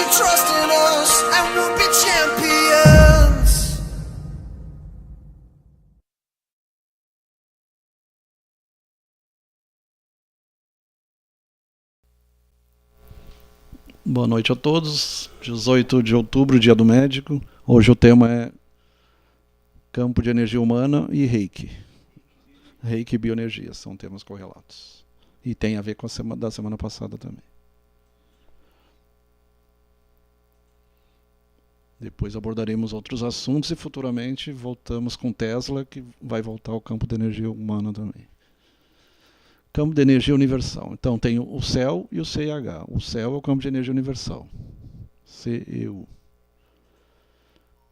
your trust in us and we'll be champions. Boa noite a todos. 18 de outubro, Dia do Médico. Hoje o tema é campo de energia humana e Reiki. Reiki e bioenergia são temas correlatos. E tem a ver com a da semana passada também. Depois abordaremos outros assuntos e futuramente voltamos com Tesla, que vai voltar ao campo de energia humana também. Campo de energia universal. Então tem o céu e o CEH. O céu é o campo de energia universal. CEU.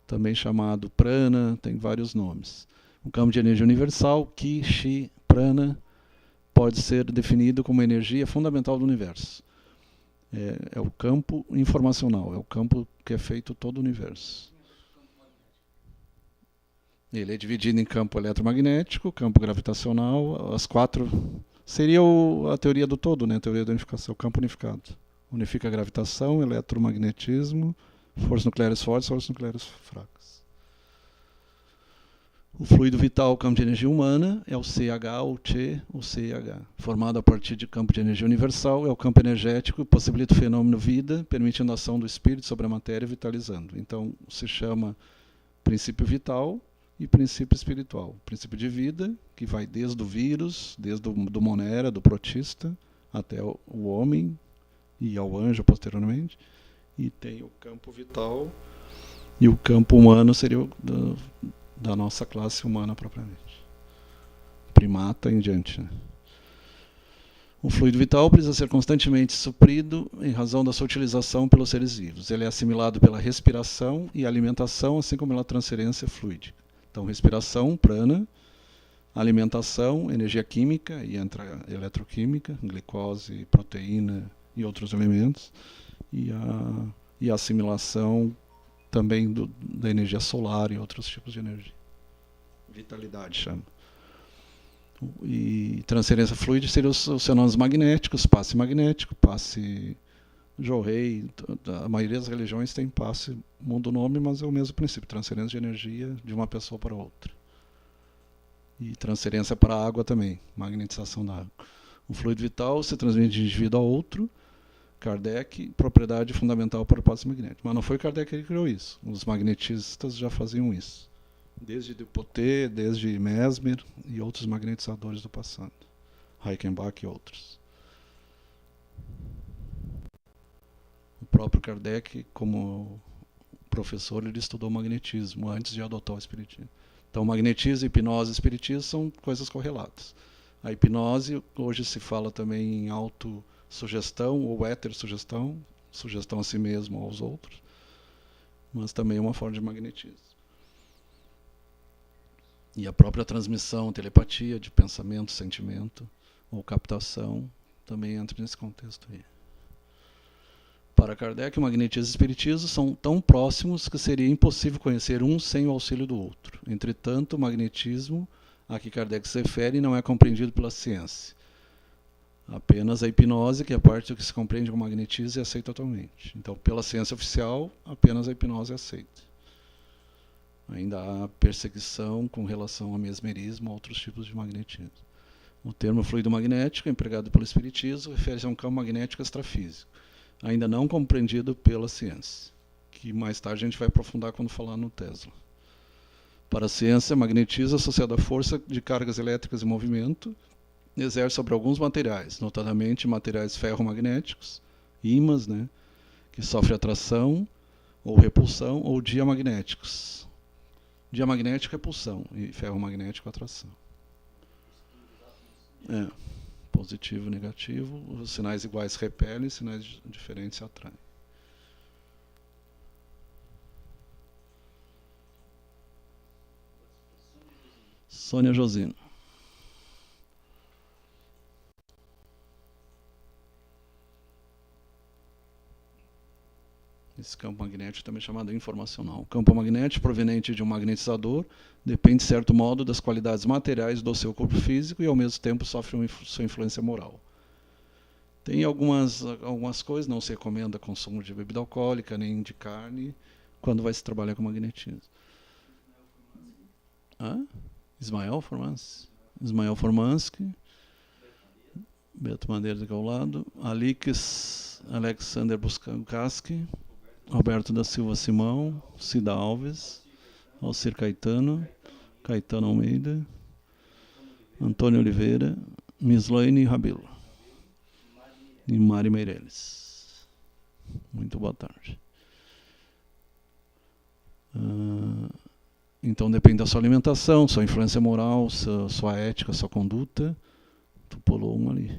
Também chamado prana, tem vários nomes. O campo de energia universal, Ki, Chi, prana, pode ser definido como energia fundamental do universo. É o campo informacional, é o campo que é feito todo o universo. Ele é dividido em campo eletromagnético, campo gravitacional, as quatro. Seria a teoria do todo, né? A teoria da unificação, o campo unificado. Unifica a gravitação, eletromagnetismo, forças nucleares fortes, forças nucleares fracas. O fluido vital, o campo de energia humana, é o CH, o Che, o CH. Formado a partir de campo de energia universal, é o campo energético que possibilita o fenômeno vida, permitindo a ação do espírito sobre a matéria, vitalizando. Então, se chama princípio vital e princípio espiritual. Princípio de vida, que vai desde o vírus, desde do monera, do protista, até o homem e ao anjo posteriormente. E tem o campo vital e o campo humano seria o da nossa classe humana propriamente. Primata em diante. Né? O fluido vital precisa ser constantemente suprido em razão da sua utilização pelos seres vivos. Ele é assimilado pela respiração e alimentação, assim como pela transferência fluídica. Então, respiração, prana, alimentação, energia química, e entra eletroquímica, glicose, proteína e outros elementos, e a assimilação também da energia solar e outros tipos de energia. Vitalidade chama. E transferência fluídica seria os fenômenos magnéticos, passe magnético, passe Jorrei. A maioria das religiões tem passe, muda o nome, mas é o mesmo princípio, transferência de energia de uma pessoa para outra. E transferência para a água também, magnetização da água. O fluido vital se transmite de indivíduo a outro. Kardec, propriedade fundamental para o passe magnético. Mas não foi Kardec que criou isso. Os magnetistas já faziam isso. Desde Dupotet, desde Mesmer e outros magnetizadores do passado. Reichenbach e outros. O próprio Kardec, como professor, ele estudou magnetismo antes de adotar o espiritismo. Então, magnetismo, hipnose e espiritismo são coisas correlatas. A hipnose, hoje se fala também em autossugestão ou heterossugestão, sugestão a si mesmo ou aos outros, mas também é uma forma de magnetismo. E a própria transmissão, telepatia de pensamento, sentimento ou captação também entra nesse contexto aí. Para Kardec, o magnetismo e o espiritismo são tão próximos que seria impossível conhecer um sem o auxílio do outro. Entretanto, o magnetismo a que Kardec se refere não é compreendido pela ciência. Apenas a hipnose, que é a parte do que se compreende como magnetismo, é aceita totalmente. Então, pela ciência oficial, apenas a hipnose é aceita. Ainda há perseguição com relação ao mesmerismo ou outros tipos de magnetismo. O termo fluido magnético, empregado pelo espiritismo, refere-se a um campo magnético extrafísico, ainda não compreendido pela ciência, que mais tarde a gente vai aprofundar quando falar no Tesla. Para a ciência, magnetismo associado à força de cargas elétricas em movimento exerce sobre alguns materiais, notadamente materiais ferromagnéticos, ímãs, né, que sofrem atração ou repulsão, ou diamagnéticos. Diamagnético é repulsão e ferromagnético atração. Positivo e negativo, os sinais iguais repelem, sinais diferentes atraem. Sônia Josino. Esse campo magnético também é chamado informacional. O campo magnético proveniente de um magnetizador depende, de certo modo, das qualidades materiais do seu corpo físico e, ao mesmo tempo, sofre sua influência moral. Tem algumas coisas, não se recomenda consumo de bebida alcoólica, nem de carne, quando vai se trabalhar com magnetismo. Ismael Formansky, Beto Madeira aqui ao lado, Alexander Buscaski, Roberto da Silva Simão, Cida Alves, Alcir Caetano Almeida, Antônio Oliveira, Mislaine Rabelo e Mari Meirelles. Muito boa tarde. Então depende da sua alimentação, sua influência moral, sua ética, sua conduta. Tu pulou um ali.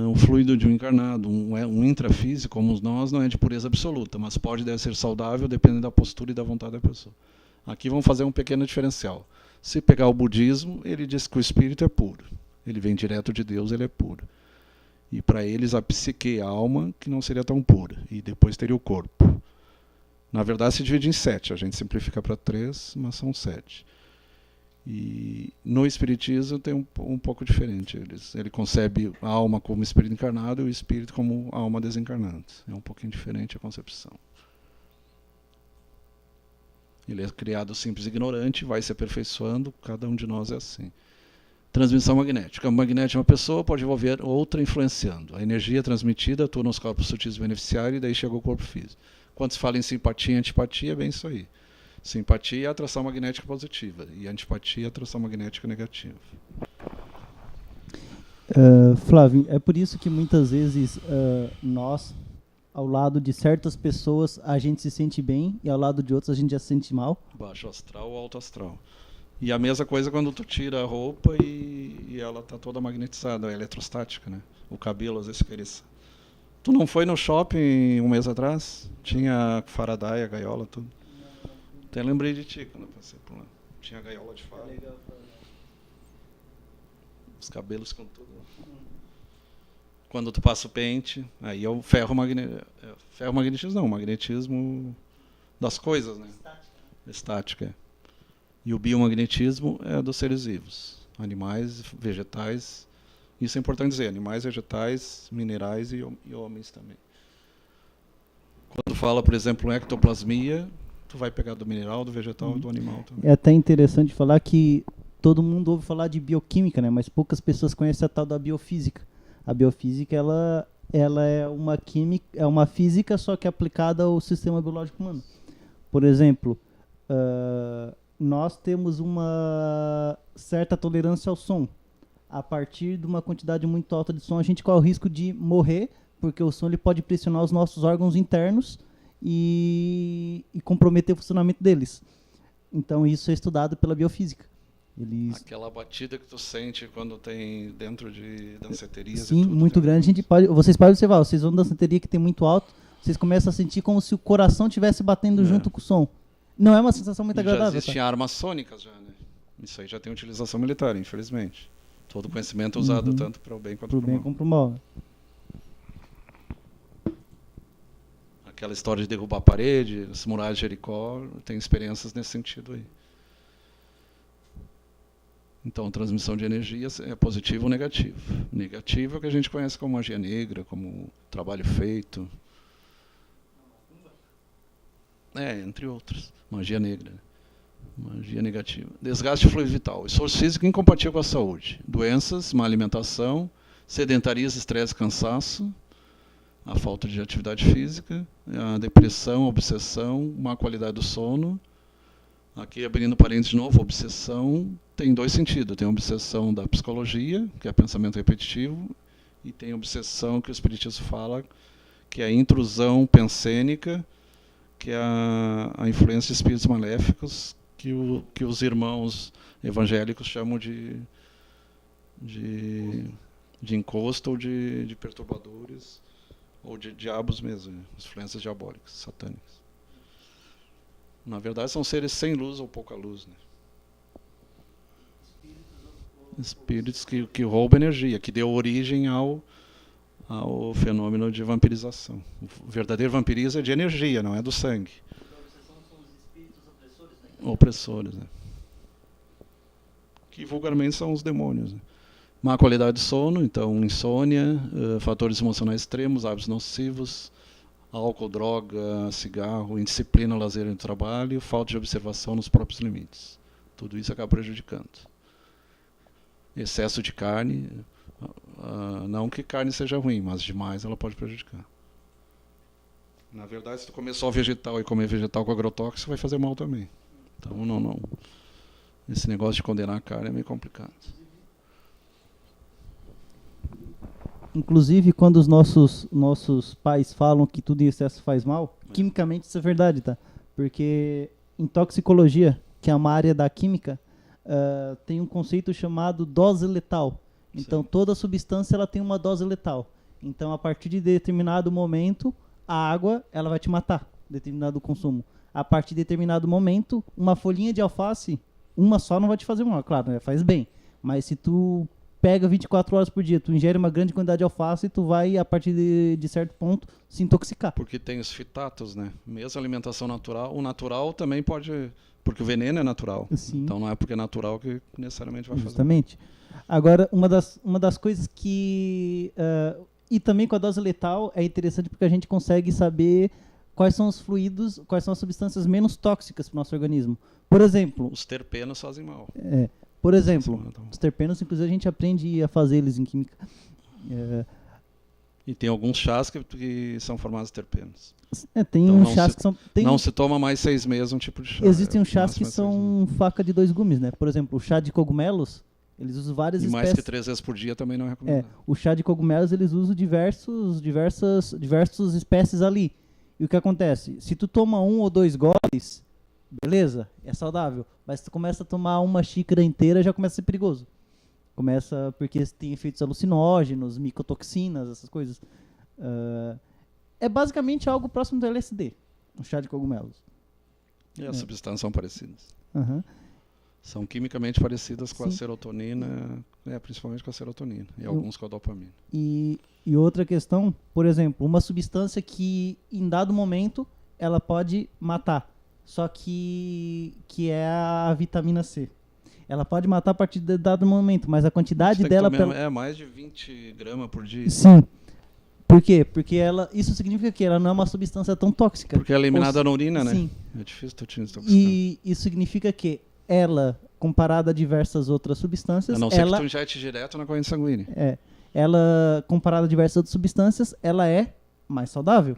O fluido de um encarnado, um intrafísico, como nós, não é de pureza absoluta, mas deve ser saudável dependendo da postura e da vontade da pessoa. Aqui vamos fazer um pequeno diferencial. Se pegar o budismo, ele diz que o espírito é puro. Ele vem direto de Deus, ele é puro. E para eles a psique, a alma, que não seria tão pura. E depois teria o corpo. Na verdade se divide em 7. A gente simplifica para 3, mas são 7. E no espiritismo tem um pouco diferente. Ele concebe a alma como espírito encarnado e o espírito como alma desencarnada. É um pouquinho diferente a concepção. Ele é criado simples e ignorante, vai se aperfeiçoando, cada um de nós é assim. Transmissão magnética. A magnética de uma pessoa pode envolver outra influenciando. A energia transmitida atua nos corpos sutis beneficiários e daí chega ao corpo físico. Quando se fala em simpatia e antipatia, é bem isso aí. Simpatia é a atração magnética positiva e antipatia é a atração magnética negativa. Flávio, é por isso que muitas vezes nós, ao lado de certas pessoas, a gente se sente bem e ao lado de outras a gente já se sente mal? Baixo astral ou alto astral. E a mesma coisa quando tu tira a roupa e ela tá toda magnetizada, é eletrostática, né? O cabelo às vezes fica eriçado. Tu não foi no shopping um mês atrás? Tinha Faraday, a gaiola, tudo. Até lembrei de ti quando eu passei por lá. Tinha a gaiola de fora. Os cabelos com tudo. Quando tu passa o pente, aí é o magnetismo não, o magnetismo das coisas, né? Estática. E o biomagnetismo é dos seres vivos. Animais, vegetais. Isso é importante dizer, animais, vegetais, minerais e homens também. Quando fala, por exemplo, em ectoplasmia, tu vai pegar do mineral, do vegetal e do animal também. É até interessante falar que todo mundo ouve falar de bioquímica, né? Mas poucas pessoas conhecem a tal da biofísica. A biofísica, ela é uma química, é uma física, só que aplicada ao sistema biológico humano. Por exemplo, nós temos uma certa tolerância ao som. A partir de uma quantidade muito alta de som, a gente corre o risco de morrer, porque o som ele pode pressionar os nossos órgãos internos e comprometer o funcionamento deles. Então isso é estudado pela biofísica. Aquela batida que tu sente quando tem dentro de danceterias. Sim, e tudo, muito grande. Vocês podem observar, vocês vão na danceteria que tem muito alto, vocês começam a sentir como se o coração estivesse batendo junto com o som. Não é uma sensação muito agradável. Já existem armas sônicas já, né? Isso aí já tem utilização militar, infelizmente. Todo conhecimento é usado tanto para o bem quanto para o mal. Aquela história de derrubar a parede, as muralhas de Jericó, tem experiências nesse sentido aí. Então, transmissão de energia é positivo ou negativo. Negativo é o que a gente conhece como magia negra, como trabalho feito. Entre outros. Magia negra. Magia negativa. Desgaste fluido vital. Esforço físico incompatível com a saúde. Doenças, má alimentação, sedentarismo, estresse, cansaço, a falta de atividade física, a depressão, a obsessão, má qualidade do sono. Aqui, abrindo parênteses de novo, obsessão tem 2 sentidos. Tem a obsessão da psicologia, que é pensamento repetitivo, e tem a obsessão que o espiritismo fala, que é a intrusão pensênica, que é a influência de espíritos maléficos, que os irmãos evangélicos chamam de encosto ou de perturbadores, ou de diabos mesmo, influências diabólicas, satânicas. Na verdade, são seres sem luz ou pouca luz, né? Espíritos que roubam energia, que deu origem ao fenômeno de vampirização. O verdadeiro vampirismo é de energia, não é do sangue. São os espíritos opressores, né? Opressores, né? Que vulgarmente são os demônios. Né? Má qualidade de sono, então insônia, fatores emocionais extremos, hábitos nocivos, álcool, droga, cigarro, indisciplina, lazer no trabalho, falta de observação nos próprios limites. Tudo isso acaba prejudicando. Excesso de carne, não que carne seja ruim, mas demais ela pode prejudicar. Na verdade, se tu comer só vegetal e comer vegetal com agrotóxico, vai fazer mal também. Então, não. Esse negócio de condenar a carne é meio complicado. Inclusive, quando os nossos pais falam que tudo em excesso faz mal, quimicamente isso é verdade, tá? Porque em toxicologia, que é uma área da química, tem um conceito chamado dose letal. Então, Sim. toda substância ela tem uma dose letal. Então, a partir de determinado momento, a água ela vai te matar, determinado consumo. A partir de determinado momento, uma folhinha de alface, uma só não vai te fazer mal, claro, né? Faz bem. Mas se tu pega 24 horas por dia, tu ingere uma grande quantidade de alface, tu vai, a partir de certo ponto, se intoxicar. Porque tem os fitatos, né? Mesmo a alimentação natural, o natural também pode... Porque o veneno é natural. Sim. Então não é porque é natural que necessariamente vai Justamente. Agora, uma das coisas que... e também com a dose letal é interessante porque a gente consegue saber quais são os fluidos, quais são as substâncias menos tóxicas para o nosso organismo. Por exemplo... Os terpenos fazem mal. Por exemplo, os terpenos, inclusive, a gente aprende a fazer eles em química. E tem alguns chás que são formados de terpenos. Tem Então, uns chás que são... Não se toma mais 6 meses um tipo de chá. Existem uns chás que mais 6 meses. são faca de 2 gumes, né? Por exemplo, o chá de cogumelos, eles usam várias E mais espécies... que 3 vezes por dia também não é recomendado. O chá de cogumelos, eles usam diversas espécies ali. E o que acontece? Se tu toma 1 ou 2 goles, beleza, é saudável. Mas se tu começa a tomar uma xícara inteira, já começa a ser perigoso. Começa porque tem efeitos alucinógenos, micotoxinas, essas coisas. É basicamente algo próximo do LSD, o chá de cogumelos. E as substâncias são parecidas. Uhum. São quimicamente parecidas com a Sim. serotonina, principalmente com a serotonina, e alguns com a dopamina. E outra questão, por exemplo, uma substância que em dado momento ela pode matar, só que é a vitamina C. Ela pode matar a partir de dado momento, mas a quantidade dela... É mais de 20 gramas por dia. Sim. Por quê? Porque isso significa que ela não é uma substância tão tóxica. Porque é eliminada na urina, né? Sim. É difícil tu te intoxicar. E isso significa que ela, comparada a diversas outras substâncias... A não ser que tu injete direto na corrente sanguínea. Ela, comparada a diversas outras substâncias, ela é mais saudável.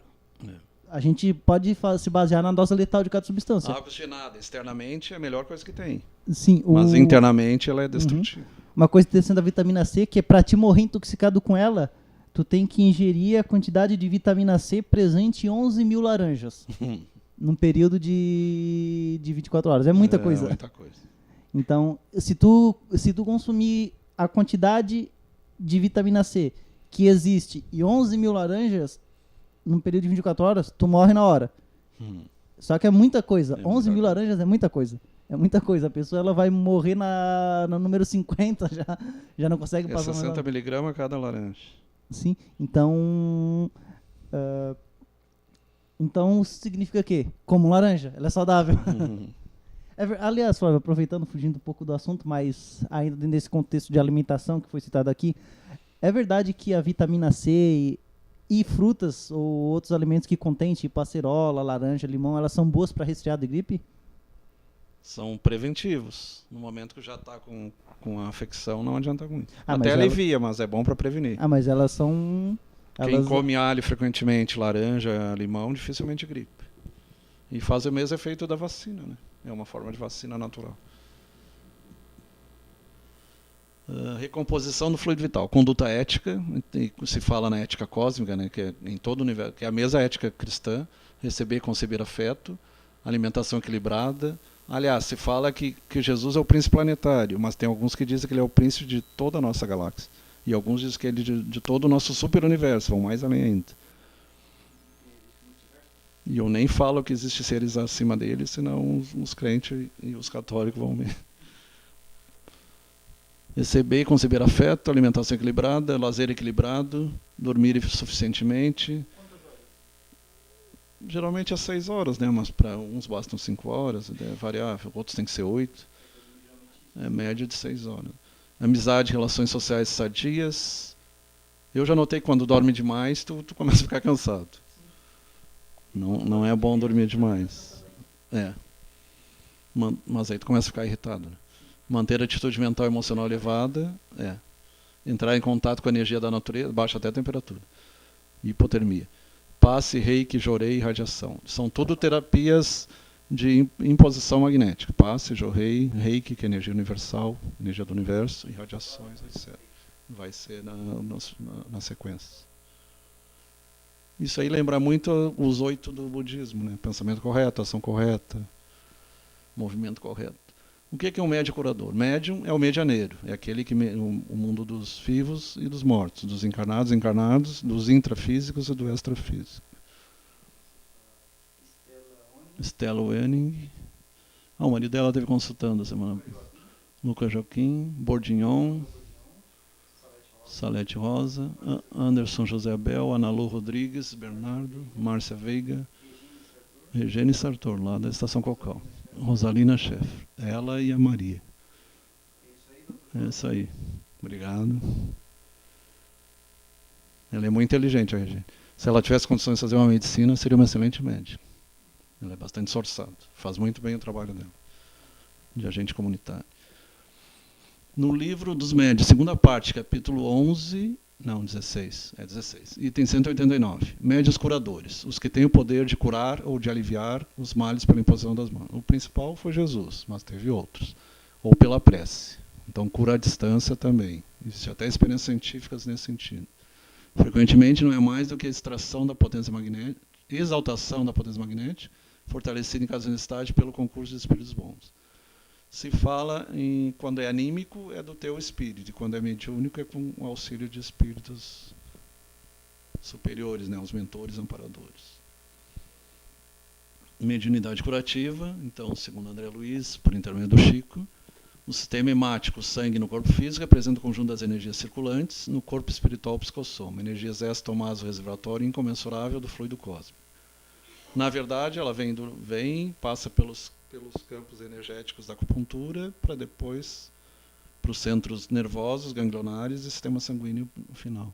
A gente pode se basear na dose letal de cada substância. Água oxigenada, externamente é a melhor coisa que tem. Sim, mas internamente ela é destrutiva. Uma coisa interessante da vitamina C, que é para te morrer intoxicado com ela, tu tem que ingerir a quantidade de vitamina C presente em 11 mil laranjas. Num período de 24 horas. É muita coisa. É muita coisa. Então, se tu consumir a quantidade de vitamina C que existe e 11 mil laranjas, num período de 24 horas, tu morre na hora. Só que é muita coisa. 11 mil laranjas é muita coisa. É muita coisa. A pessoa ela vai morrer no número 50, já não consegue passar mais. 60 miligramas cada laranja. Sim. Então... Então significa que, como laranja, ela é saudável. Aliás, Flávio, aproveitando, fugindo um pouco do assunto, mas ainda nesse contexto de alimentação que foi citado aqui, é verdade que a vitamina C e frutas ou outros alimentos que contêm, tipo acerola, laranja, limão, elas são boas para resfriado e gripe? São preventivos. No momento que já está com a afecção, não adianta muito. Mas até alivia, mas é bom para prevenir. Mas elas são... Quem come alho frequentemente, laranja, limão, dificilmente gripe. E faz o mesmo efeito da vacina, né? É uma forma de vacina natural. Recomposição do fluido vital. Conduta ética, se fala na ética cósmica, né? Que é em todo o universo, que é a mesma ética cristã, receber e conceber afeto, alimentação equilibrada. Aliás, se fala que Jesus é o príncipe planetário, mas tem alguns que dizem que ele é o príncipe de toda a nossa galáxia. E alguns dizem que ele é de todo o nosso super-universo, vão mais além ainda. E eu nem falo que existem seres acima dele, senão os crentes e os católicos vão ver. Receber e conceber afeto, alimentação equilibrada, lazer equilibrado, dormir suficientemente. Geralmente é 6 horas, né? Mas para uns bastam 5 horas, é variável, outros tem que ser 8. É média de 6 horas. Amizade, relações sociais sadias. Eu já notei que quando dorme demais, tu começa a ficar cansado. Não é bom dormir demais. Mas aí tu começa a ficar irritado. Né? Manter a atitude mental e emocional elevada. Entrar em contato com a energia da natureza, baixa até a temperatura. Hipotermia. Passe, reiki, jorei e radiação. São tudo terapias de imposição magnética. Passe, jorei, reiki, que é energia universal, energia do universo, e radiações, etc. Vai ser na sequência. Isso aí lembra muito os 8 do budismo, né? Pensamento correto, ação correta, movimento correto. O que é um médium curador? Médium é o medianeiro, é aquele que o mundo dos vivos e dos mortos, dos encarnados, dos intrafísicos e do extrafísico. Stella Wenning. O marido dela esteve consultando a semana. Lucas Joaquim, Bordignon, Salete Rosa, Anderson José Abel, Analu Rodrigues, Bernardo, Márcia Veiga, Regine Sartor, lá da Estação Cocal. Rosalina Schaeffer, ela e a Maria. É isso aí. Obrigado. Ela é muito inteligente, a Regine. Se ela tivesse condições de fazer uma medicina, seria uma excelente médica. Ela é bastante esforçada. Faz muito bem o trabalho dela, de agente comunitário. No livro dos médios, segunda parte, capítulo 16, item 189. Médios curadores, os que têm o poder de curar ou de aliviar os males pela imposição das mãos. O principal foi Jesus, mas teve outros. Ou pela prece. Então, cura à distância também. Existem até experiências científicas nesse sentido. Frequentemente, não é mais do que a extração da potência magnética, exaltação da potência magnética, fortalecida em caso de necessidade pelo concurso de espíritos bons. Se fala em quando é anímico, é do teu espírito, e quando é mediúnico, é com o auxílio de espíritos superiores, né, os mentores amparadores. Mediunidade curativa, então, segundo André Luiz, por intermédio do Chico, o sistema hemático, o sangue no corpo físico, representa o conjunto das energias circulantes, no corpo espiritual o psicossoma, energias extra-tomaso reservatório incomensurável do fluido cósmico. Na verdade, ela passa pelos campos energéticos da acupuntura para depois para os centros nervosos, ganglionares e sistema sanguíneo final.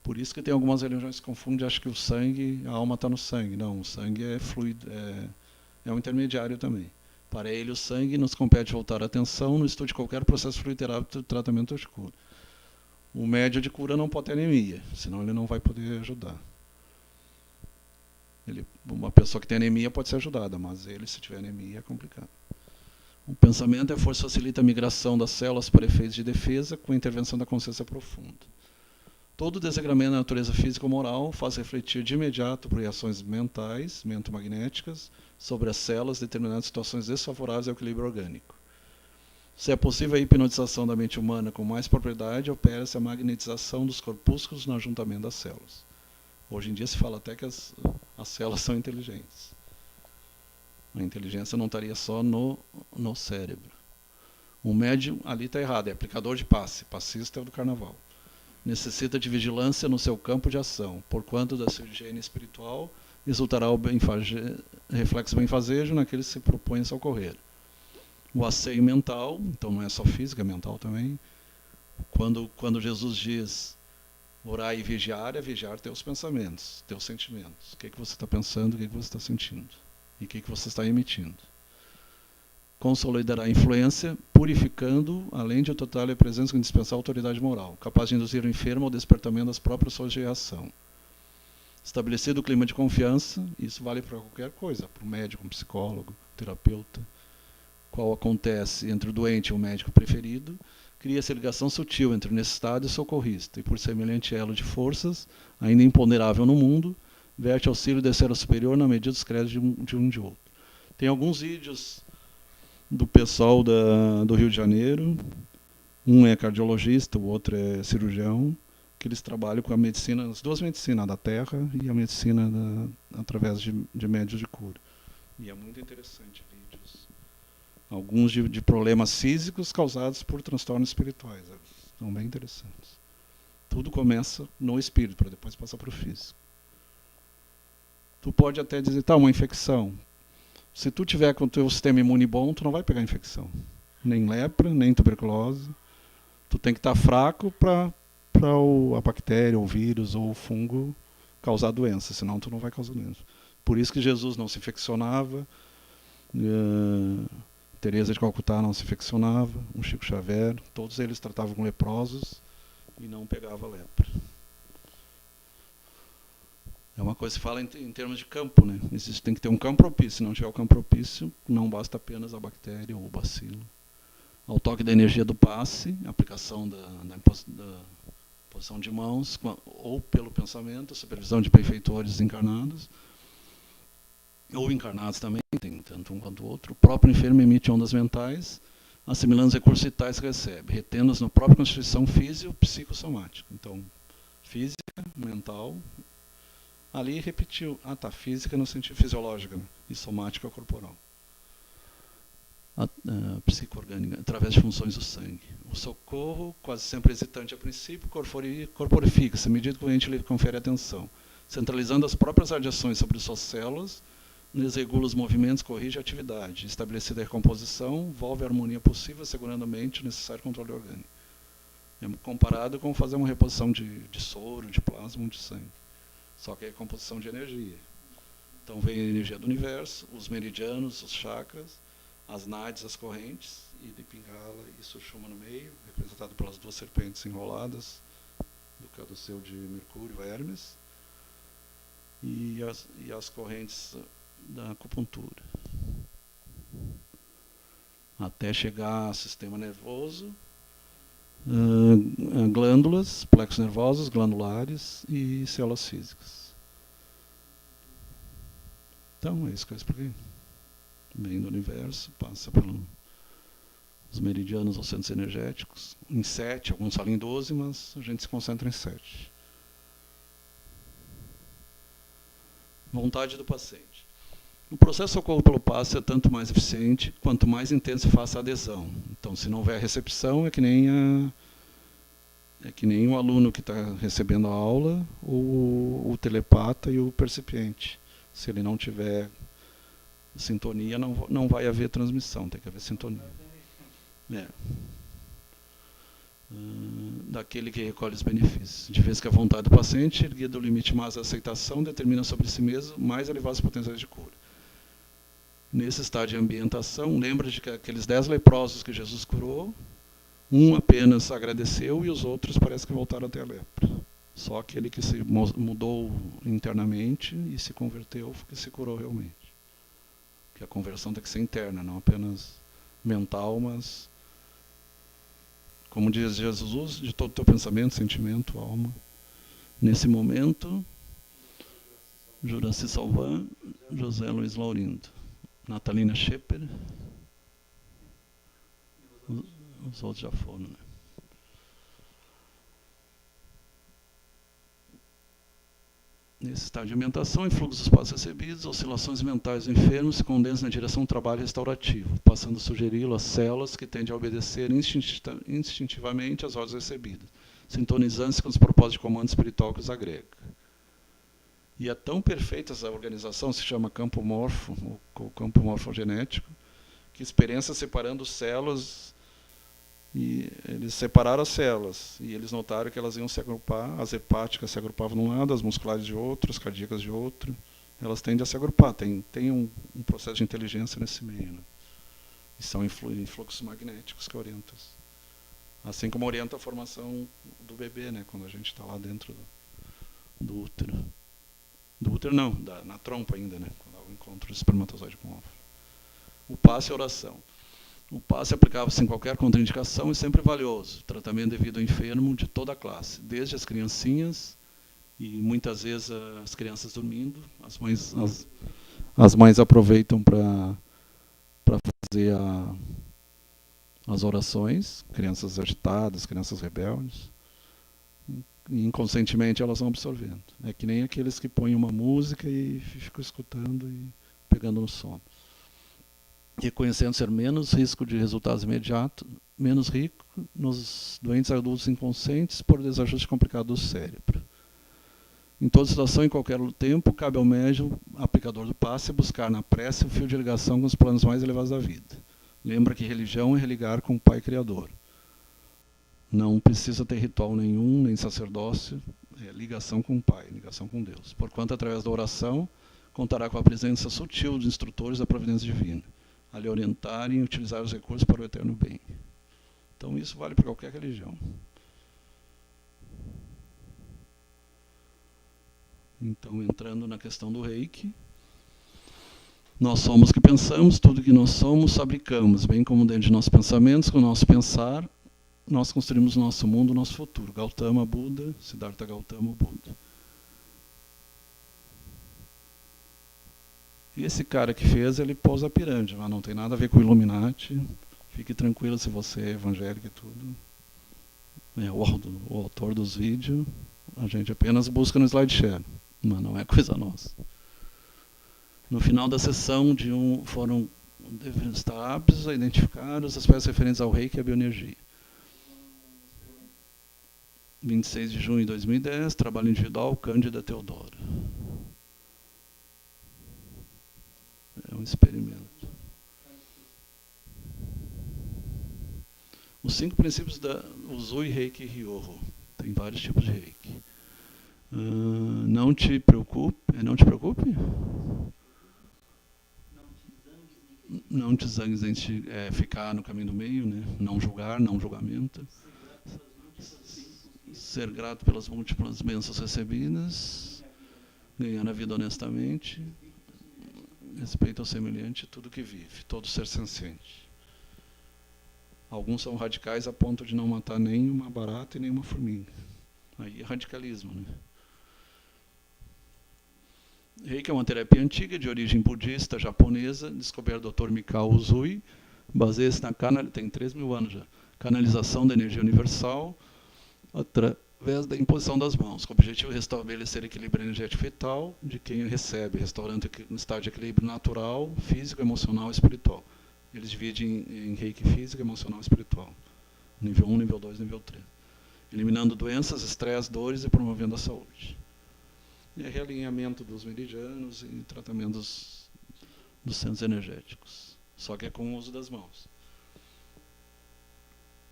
Por isso que tem algumas religiões que se confundem, acham que o sangue, a alma está no sangue. Não, o sangue é fluido, é um intermediário também. Para ele, o sangue nos compete voltar a atenção no estudo de qualquer processo fluidoterápico de tratamento de cura. O médio de cura não pode ter anemia, senão ele não vai poder ajudar. Uma pessoa que tem anemia pode ser ajudada, mas ele, se tiver anemia, é complicado. O pensamento é a força que facilita a migração das células para efeitos de defesa com a intervenção da consciência profunda. Todo desregramento da natureza física ou moral faz refletir de imediato por reações mentais, mentomagnéticas, sobre as células determinando situações desfavoráveis ao equilíbrio orgânico. Se é possível a hipnotização da mente humana com mais propriedade, opera-se a magnetização dos corpúsculos no ajuntamento das células. Hoje em dia se fala até que as células são inteligentes. A inteligência não estaria só no cérebro. O médium ali está errado, é aplicador de passe. Passista é o do carnaval. Necessita de vigilância no seu campo de ação, porquanto da sua higiene espiritual resultará o reflexo benfazejo naquele que se propõe a ocorrer. O asseio mental, então não é só física, é mental também. Quando Jesus diz orar e vigiar, é vigiar teus pensamentos, teus sentimentos. O que você está pensando, o que você está sentindo e o que você está emitindo. Consolidará a influência, purificando, além de total a presença com indispensável autoridade moral, capaz de induzir o enfermo ao despertamento das próprias forças de reação. Estabelecido o clima de confiança, isso vale para qualquer coisa, para o médico, um psicólogo, terapeuta, qual acontece entre o doente e o médico preferido, cria-se ligação sutil entre o necessitado e o socorrista, e por semelhante elo de forças, ainda imponderável no mundo, verte auxílio de esfera superior na medida dos créditos de um de outro. Tem alguns vídeos do pessoal do Rio de Janeiro, um é cardiologista, o outro é cirurgião, que eles trabalham com a medicina, as duas medicinas, a da terra e a medicina através de médios de cura. E é muito interessante vídeos. alguns de problemas físicos causados por transtornos espirituais. São bem interessantes. Tudo começa no espírito, para depois passar para o físico. Tu pode até dizer, tá, uma infecção. Se tu tiver com o teu sistema imune bom, tu não vai pegar infecção. Nem lepra, nem tuberculose. Tu tem que estar fraco para a bactéria, ou o vírus, ou o fungo causar doença, senão tu não vai causar doença. Por isso que Jesus não se infeccionava, Teresa de Calcutá não se infeccionava, o Chico Xavier, todos eles tratavam com leprosos e não pegava lepra. É uma coisa que se fala em termos de campo, né? Tem que ter um campo propício. Se não tiver o campo propício, não basta apenas a bactéria ou o bacilo. Ao toque da energia do passe, aplicação da posição de mãos, ou pelo pensamento, supervisão de benfeitores encarnados, ou encarnados também, tem tanto um quanto o outro. O próprio enfermo emite ondas mentais, assimilando os recursos vitais que recebe, retendo-os na própria constituição físico-psicossomática. Então, física, mental. Ali repetiu, física no sentido fisiológico, né? E somática corporal. A psico-orgânica, através de funções do sangue. O socorro, quase sempre hesitante a princípio, corporifica-se à medida que o ente lhe confere atenção, centralizando as próprias radiações sobre suas células, lhes regula os movimentos, corrige a atividade. Estabelecida a recomposição, volve a harmonia possível, assegurando a mente o necessário controle orgânico. É comparado com fazer uma reposição de soro, de plasma ou de sangue. Só que é composição de energia. Então vem a energia do universo, os meridianos, os chakras, as nadis, as correntes, e de Pingala e Sushumna no meio, representado pelas duas serpentes enroladas, do caduceu de Mercúrio, Hermes, e as correntes da acupuntura. Até chegar ao sistema nervoso, glândulas, plexos nervosos, glandulares e células físicas. Então, é isso que eu expliquei. Vem do universo, passa pelos meridianos ou centros energéticos, em 7, alguns falam em 12, mas a gente se concentra em 7. Vontade do paciente. O processo de socorro pelo passe é tanto mais eficiente quanto mais intenso se faça a adesão. Então, se não houver recepção, é que nem o aluno que está recebendo a aula, ou o telepata e o percipiente. Se ele não tiver sintonia, não vai haver transmissão, tem que haver sintonia. Daquele que recolhe os benefícios. De vez que a vontade do paciente, erguida do limite mais da aceitação, determina sobre si mesmo mais elevados potenciais de cura. Nesse estado de ambientação, lembra de que aqueles 10 leprosos que Jesus curou, um apenas agradeceu e os outros parece que voltaram a ter a lepra. Só aquele que se mudou internamente e se converteu foi que se curou realmente. Porque a conversão tem que ser interna, não apenas mental, mas, como diz Jesus, de todo o teu pensamento, sentimento, alma. Nesse momento, Juraci Salvan, José Luiz Laurindo, Natalina Schepper, os outros já foram, né? Nesse estado de alimentação, influxos dos passos recebidos, oscilações mentais do enfermo se condensam na direção do trabalho restaurativo, passando a sugeri-lo às células que tendem a obedecer instintivamente às ordens recebidas, sintonizando-se com os propósitos de comando espiritual que os agrega. E é tão perfeita essa organização, se chama campo morfo, ou campo morfogenético, que experiência separando células. E eles separaram as células e eles notaram que elas iam se agrupar, as hepáticas se agrupavam de um lado, as musculares de outro, as cardíacas de outro. Elas tendem a se agrupar, tem um processo de inteligência nesse meio. Né? E são influxos magnéticos que orientam. Assim como orienta a formação do bebê, né? Quando a gente está lá dentro do útero. Do útero não, na trompa ainda, né? Quando há o encontro do espermatozoide com o óvulo. O passe e a oração. O passe aplicava-se em qualquer contraindicação e sempre valioso. Tratamento devido ao enfermo de toda a classe, desde as criancinhas e muitas vezes as crianças dormindo. As mães aproveitam para fazer as orações, crianças agitadas, crianças rebeldes. E inconscientemente elas vão absorvendo. É que nem aqueles que põem uma música e ficam escutando e pegando no sono. reconhecendo ser menos risco de resultados imediatos, menos rico nos doentes adultos inconscientes por desajuste complicado do cérebro. Em toda situação, em qualquer tempo, cabe ao médium, aplicador do passe, buscar na prece o fio de ligação com os planos mais elevados da vida. Lembra que religião é religar com o Pai Criador. Não precisa ter ritual nenhum, nem sacerdócio, é ligação com o Pai, ligação com Deus. Porquanto, através da oração, contará com a presença sutil dos instrutores da providência divina, a lhe orientarem e utilizar os recursos para o eterno bem. Então isso vale para qualquer religião. Então, entrando na questão do Reiki, nós somos o que pensamos, tudo que nós somos, fabricamos, bem como dentro de nossos pensamentos, com o nosso pensar, nós construímos o nosso mundo, o nosso futuro. Gautama Buda, Siddhartha Gautama Buda. E esse cara que fez, ele pôs a pirâmide, mas não tem nada a ver com o Illuminati. Fique tranquilo se você é evangélico e tudo. É o autor dos vídeos, a gente apenas busca no SlideShare, mas não é coisa nossa. No final da sessão foram estar aptos a identificar os aspectos referentes ao Reiki e à bioenergia. 26 de junho de 2010, trabalho individual, Cândida Teodora. É um experimento. Os 5 princípios da Usui Reiki Ryoho. Tem vários tipos de Reiki. Não te preocupe. Não te preocupe? Não te zangues em ficar no caminho do meio, né? Não julgar, não julgamento. Ser grato pelas múltiplas bênçãos recebidas. Ganhar a vida honestamente. Respeito ao semelhante, tudo que vive, todo ser senciente. Alguns são radicais a ponto de não matar nem uma barata e nem uma formiga. Aí é radicalismo, né? Reiki é uma terapia antiga de origem budista japonesa, descoberta do Dr. Mikao Usui, baseia-se na tem 3.000 anos já, canalização da energia universal através da imposição das mãos, com o objetivo de restabelecer equilíbrio energético vital de quem recebe, restaurando um estado de equilíbrio natural, físico, emocional e espiritual. Eles dividem em Reiki físico, emocional e espiritual. Nível 1, nível 2, nível 3. Eliminando doenças, estresse, dores e promovendo a saúde. E realinhamento dos meridianos e tratamento dos centros energéticos. Só que é com o uso das mãos.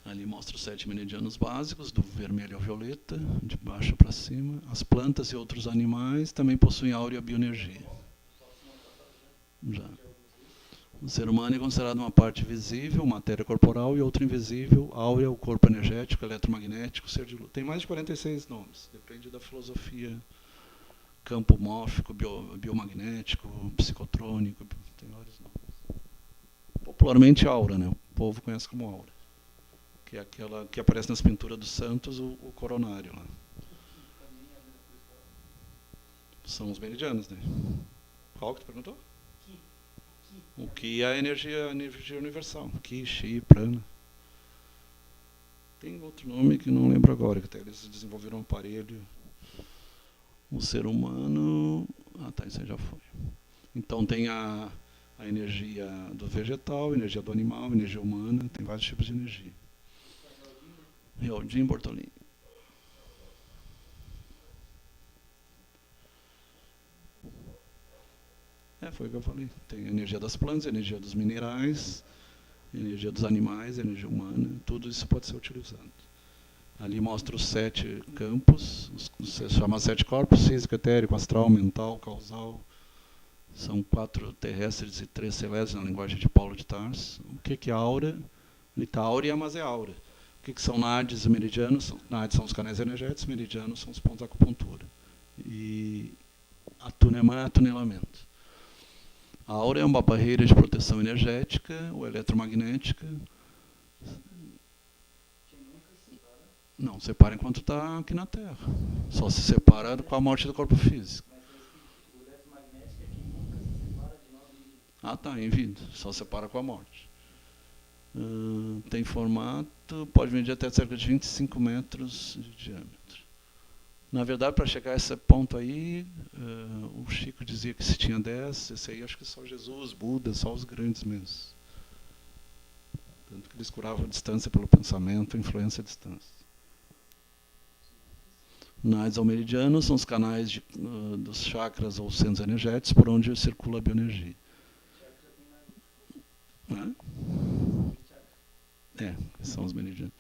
Ali mostra os 7 meridianos básicos, do vermelho ao violeta, de baixo para cima. As plantas e outros animais também possuem áurea bioenergia. Já. O ser humano é considerado uma parte visível, matéria corporal, e outra invisível, áurea, o corpo energético, eletromagnético, ser de luz. Tem mais de 46 nomes, depende da filosofia. Campo mórfico, biomagnético, psicotrônico, tem vários nomes. Popularmente aura, né? O povo conhece como aura. Que é aquela que aparece nas pinturas dos santos, o coronário lá. São os meridianos, né? Qual que tu perguntou? O Ki é a energia universal. Ki, Chi, Prana. Tem outro nome que não lembro agora, que até eles desenvolveram um aparelho. O ser humano... Ah, tá, isso aí já foi. Então tem a energia do vegetal, a energia do animal, a energia humana, tem vários tipos de energia. Jim Bortolini. Foi o que eu falei. Tem a energia das plantas, a energia dos minerais, a energia dos animais, a energia humana. Tudo isso pode ser utilizado. Ali mostra os 7 campos, se chama 7 corpos: físico, etérico, astral, mental, causal. São 4 terrestres e 3 celestes na linguagem de Paulo de Tarso. O que é aura? Ali está áurea, mas é aura. O que são nadis e meridianos? Nadis são os canais energéticos, meridianos são os pontos de acupuntura. E atunemã é atunilamento. A aura é uma barreira de proteção energética ou eletromagnética. Não, separa enquanto está aqui na Terra. Só se separa com a morte do corpo físico. Ah, tá, em vida. Só separa com a morte. Tem formato, pode medir até cerca de 25 metros de diâmetro. Na verdade, para chegar a esse ponto aí, o Chico dizia que se tinha 10, esse aí acho que só Jesus, Buda, só os grandes mesmo. Tanto que eles curavam a distância pelo pensamento, influência à distância. Nadis ou meridianos são os canais dos chakras ou centros energéticos por onde circula a bioenergia. São os meridianos.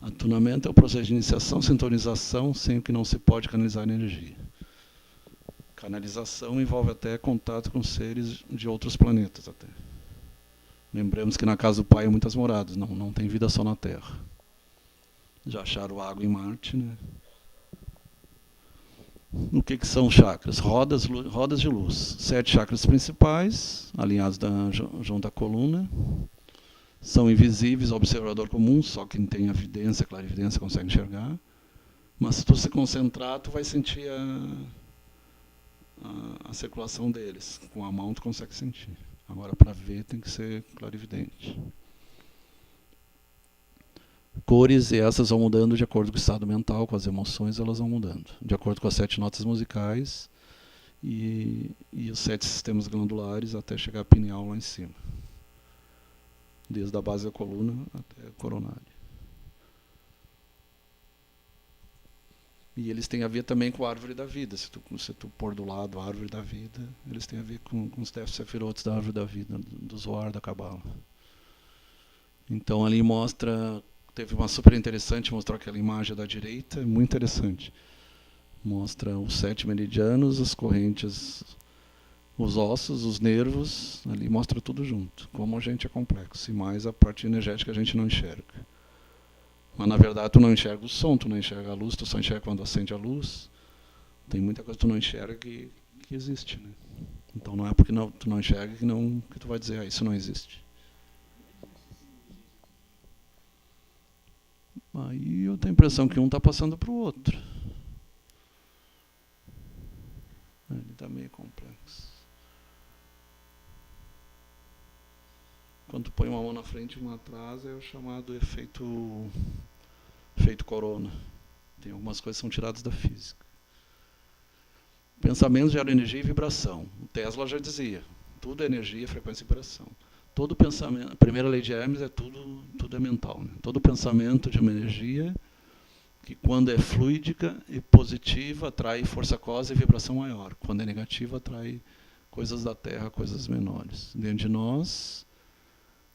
Atunamento é o processo de iniciação, sintonização, sem o que não se pode canalizar energia. Canalização envolve até contato com seres de outros planetas até. Lembremos que na casa do Pai há muitas moradas, não tem vida só na Terra. Já acharam água em Marte, né? O que são chakras? Rodas de luz. 7 chakras principais, alinhados junto à coluna. São invisíveis ao observador comum, só quem tem evidência, clarividência, consegue enxergar. Mas se tu se concentrar, tu vai sentir a circulação deles. Com a mão tu consegue sentir. Agora, para ver, tem que ser clarividente. Cores, e essas vão mudando de acordo com o estado mental, com as emoções, elas vão mudando. De acordo com as 7 notas musicais e os 7 sistemas glandulares até chegar a pineal lá em cima. Desde a base da coluna até a coronária. E eles têm a ver também com a árvore da vida. Se tu pôr do lado a árvore da vida, eles têm a ver com os 10 sefirotes da árvore da vida, do Zohar, da Cabala. Então ali mostra... Teve uma super interessante, mostrou aquela imagem da direita, muito interessante. Mostra os 7 meridianos, as correntes, os ossos, os nervos, ali mostra tudo junto. Como a gente é complexo, e mais a parte energética a gente não enxerga. Mas na verdade tu não enxerga o som, tu não enxerga a luz, tu só enxerga quando acende a luz. Tem muita coisa que tu não enxerga que existe, né? Então não é porque tu não enxerga que tu vai dizer, isso não existe. Aí eu tenho a impressão que um está passando para o outro. Ele está meio complexo. Quando tu põe uma mão na frente e uma atrás, é o chamado efeito corona. Tem algumas coisas que são tiradas da física. Pensamentos geram energia e vibração. O Tesla já dizia, tudo é energia, frequência e vibração. Todo pensamento, a primeira lei de Hermes é tudo é mental, né? Todo pensamento de uma energia que quando é fluídica e positiva atrai força cósmica e vibração maior. Quando é negativa atrai coisas da Terra, coisas menores. Dentro de nós,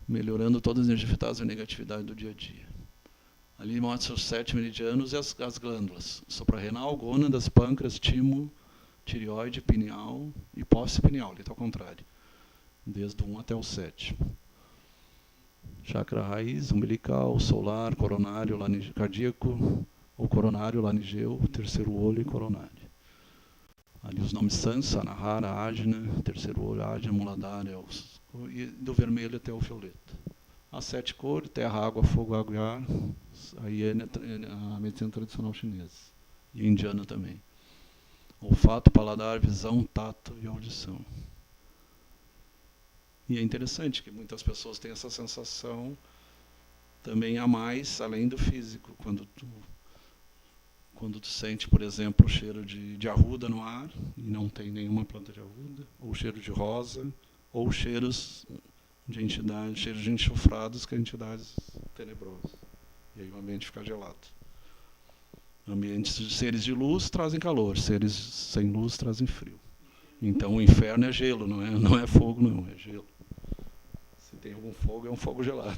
melhorando todas as energias vitais e a negatividade do dia a dia. Ali mostra os 7 meridianos e as glândulas. Suprarrenal, gônadas, pâncreas, timo, tireoide, pineal, hipófise pineal, ali está ao contrário. Desde o 1 até o 7. Chakra raiz, umbilical, solar, coronário, cardíaco, ou coronário, laringeu, terceiro olho e coronário. Ali os nomes Sansa, Anahara, Ajna, terceiro olho, Ajna, Muladhara, e do vermelho até o violeta. As 7 cores, terra, água, fogo, água e ar. Aí é a medicina tradicional chinesa. E indiana também. Olfato, paladar, visão, tato e audição. E é interessante que muitas pessoas têm essa sensação também a mais, além do físico. Quando tu sente, por exemplo, o cheiro de arruda no ar, e não tem nenhuma planta de arruda, ou o cheiro de rosa, ou cheiros de entidades, cheiros de enxofrados, que é entidades tenebrosas. E aí o ambiente fica gelado. Ambientes de seres de luz trazem calor, seres sem luz trazem frio. Então o inferno é gelo, não é fogo, não, é gelo. Se tem algum fogo, é um fogo gelado.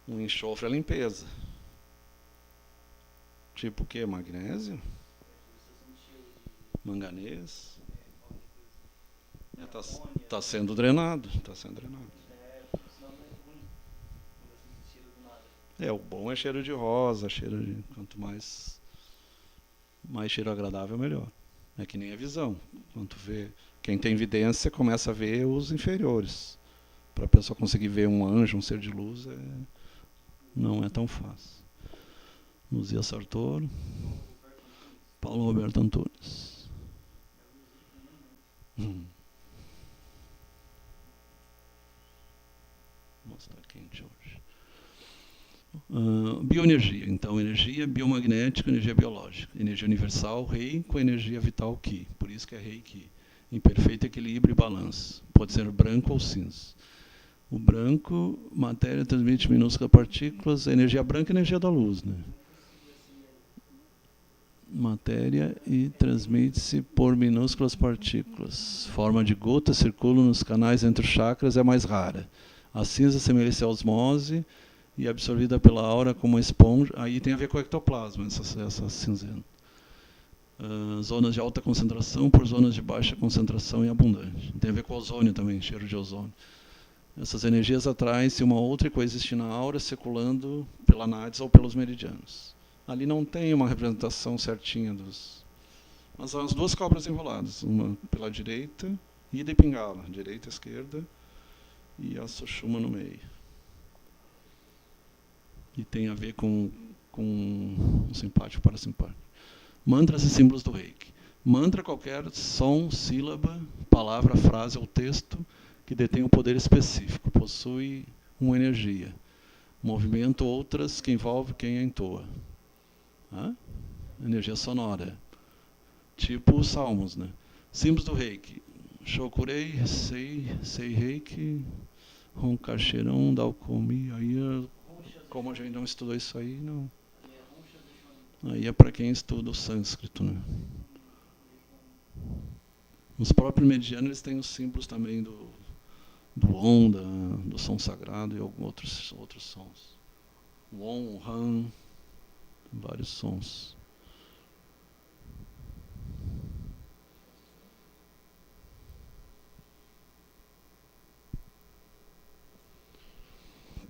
Um enxofre é limpeza. Tipo o quê? Magnésio? Manganês? Está sendo drenado. O bom é cheiro de rosa, quanto mais cheiro agradável, melhor. É que nem a visão. Quando tu vê, quem tem evidência começa a ver os inferiores. Para a pessoa conseguir ver um anjo, um ser de luz, não é tão fácil. Luzia Sartor, Paulo Roberto Antunes. Nossa, está quente hoje. Bioenergia, então, energia biomagnética, energia biológica. Energia universal, Rei, com energia vital, Ki. Por isso que é Reiki. Em perfeito equilíbrio e balanço. Pode ser branco ou cinza. O branco, matéria transmite minúsculas partículas. A energia branca é a energia da luz, né? Matéria e transmite-se por minúsculas partículas. Forma de gota, circula nos canais entre os chakras, é mais rara. A cinza assemelha-se à osmose e é absorvida pela aura como uma esponja. Aí tem a ver com o ectoplasma, essa cinzenta. Zonas de alta concentração por zonas de baixa concentração e abundante. Tem a ver com o ozônio também, cheiro de ozônio. Essas energias atraem-se uma outra e coexistem na aura, circulando pela nádis ou pelos meridianos. Ali não tem uma representação certinha dos... Mas há as duas cobras enroladas, uma pela direita, Ida e Pingala, direita e esquerda, e a Sushumna no meio. E tem a ver com o simpático e parasimpático. Mantras e símbolos do Reiki. Mantra é qualquer som, sílaba, palavra, frase ou texto que detém um poder específico, possui uma energia. Movimento, outras que envolve quem a entoa. Energia sonora. Tipo os salmos, né? Símbolos do Reiki. Shokurei, Sei Reiki, Roncar Cheirão, Dalcomi. Aí, como a gente não estudou isso aí, não. Aí é para quem estuda o sânscrito, né? Os próprios medianos eles têm os símbolos também do Om, do som sagrado e alguns outros sons. O Om, o Han, vários sons.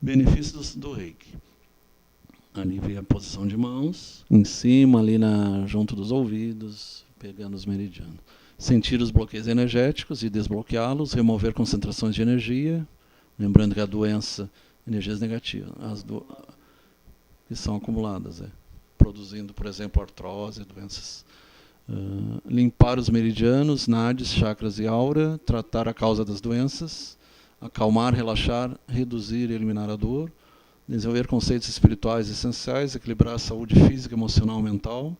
Benefícios do Reiki. Alivia a posição de mãos, em cima, ali junto dos ouvidos, pegando os meridianos. Sentir os bloqueios energéticos e desbloqueá-los, remover concentrações de energia, lembrando que a doença, energias negativas, que são acumuladas, produzindo, por exemplo, artrose, doenças. Limpar os meridianos, nadis, chakras e aura, tratar a causa das doenças, acalmar, relaxar, reduzir e eliminar a dor, desenvolver conceitos espirituais essenciais, equilibrar a saúde física, emocional e mental,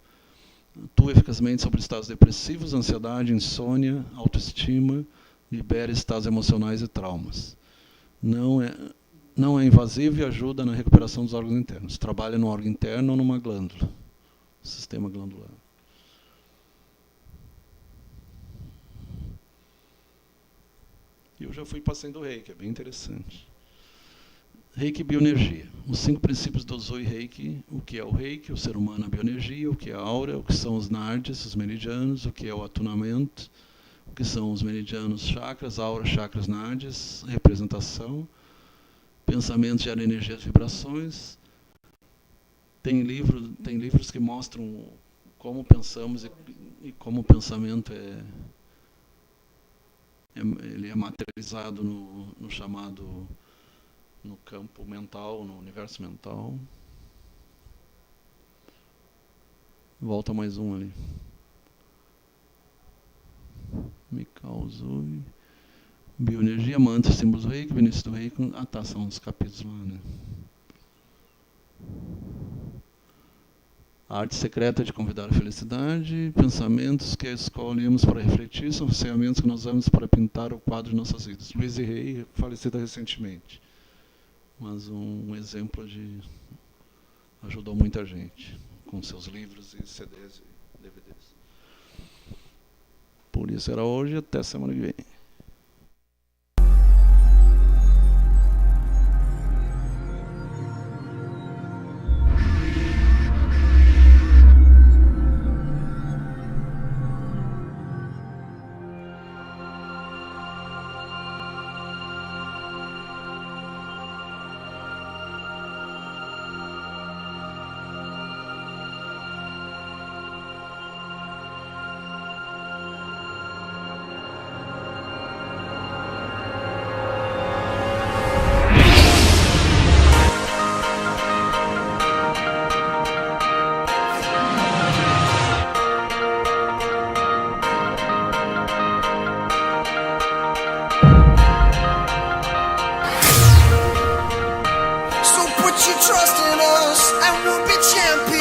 atua eficazmente sobre estados depressivos, ansiedade, insônia, autoestima, libera estados emocionais e traumas. Não é invasivo e ajuda na recuperação dos órgãos internos. Trabalha no órgão interno ou numa glândula, sistema glandular. Eu já fui passando o Reiki, é bem interessante. Reiki e bioenergia. Os 5 princípios do Zoi Reiki. O que é o Reiki, o ser humano, a bioenergia, o que é a aura, o que são os nadis, os meridianos, o que é o atunamento, o que são os meridianos, chakras, aura, chakras, nadis, representação, pensamentos geram energias, vibrações. Tem livros que mostram como pensamos e como o pensamento ele é materializado no chamado, no campo mental, no universo mental. Volta mais um ali. Mikao Zui. Bioenergia, mantra, símbolos do Reiki, benefício do Reiki. São os capítulos lá, né? A arte secreta de convidar a felicidade, pensamentos que escolhemos para refletir, são ferramentas que nós usamos para pintar o quadro de nossas vidas. Luiz Rei, falecida recentemente, mas um exemplo ajudou muita gente com seus livros e CDs e DVDs. Por isso era hoje, até semana que vem. champion.